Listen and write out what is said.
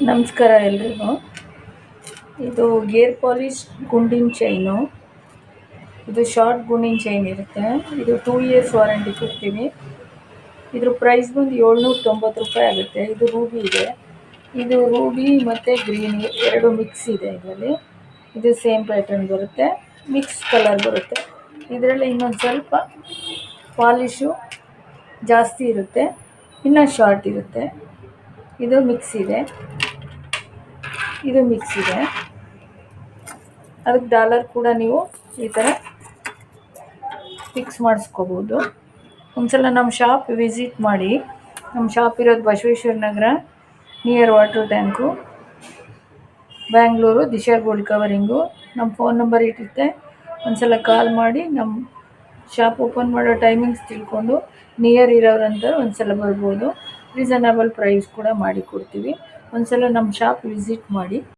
ನಮಸ್ಕಾರ ಎಲ್ರಿಗೂ. ಇದು ಗೇರ್ ಪಾಲಿಶ್ ಗುಂಡಿನ ಚೈನು. ಇದು ಶಾರ್ಟ್ ಗುಂಡಿನ ಚೈನ್ ಇರುತ್ತೆ. ಇದು 2 ಇಯರ್ಸ್ ವಾರಂಟಿ ಕೊಡ್ತೀವಿ. ಇದ್ರ ಪ್ರೈಸ್ ಬಂದು 790 ರೂಪಾಯಿ ಆಗುತ್ತೆ. ಇದು ರೂಬಿ ಇದೆ. ಇದು ರೂಬಿ ಮತ್ತು ಗ್ರೀನ್ ಎರಡು ಮಿಕ್ಸ್ ಇದೆ ಇದರಲ್ಲಿ. ಇದು ಸೇಮ್ ಪ್ಯಾಟರ್ನ್ ಬರುತ್ತೆ, ಮಿಕ್ಸ್ ಕಲರ್ ಬರುತ್ತೆ. ಇದರಲ್ಲಿ ಇನ್ನೊಂದು ಸ್ವಲ್ಪ ಪಾಲಿಶು ಜಾಸ್ತಿ ಇರುತ್ತೆ, ಇನ್ನು ಶಾರ್ಟ್ ಇರುತ್ತೆ. ಇದು ಮಿಕ್ಸ್ ಇದೆ, ಇದು ಮಿಕ್ಸ್ ಇದೆ. ಅದಕ್ಕೆ ಡಾಲರ್ ಕೂಡ ನೀವು ಈ ಥರ ಫಿಕ್ಸ್ ಮಾಡಿಸ್ಕೋಬೋದು. ಒಂದ್ಸಲ ನಮ್ಮ ಶಾಪ್ ವಿಸಿಟ್ ಮಾಡಿ. ನಮ್ಮ ಶಾಪ್ ಇರೋದು Basaveshwara Nagar, near water tank, Bangalore, Disha gold covering. ನಮ್ಮ ಫೋನ್ ನಂಬರ್ ಇಟ್ಟಿರುತ್ತೆ, ಒಂದ್ಸಲ ಕಾಲ್ ಮಾಡಿ ನಮ್ಮ ಶಾಪ್ ಓಪನ್ ಮಾಡೋ ಟೈಮಿಂಗ್ಸ್ ತಿಳ್ಕೊಂಡು ನಿಯರ್ ಇರೋರಂತ ಒಂದ್ಸಲ ಬರ್ಬೋದು. ರೀಸನಬಲ್ ಪ್ರೈಸ್ ಕೂಡ ಮಾಡಿ ಕೊಡ್ತೀವಿ. ಒಂದ್ಸಲ ನಮ್ಮ ಶಾಪ್ ವಿಸಿಟ್ ಮಾಡಿ.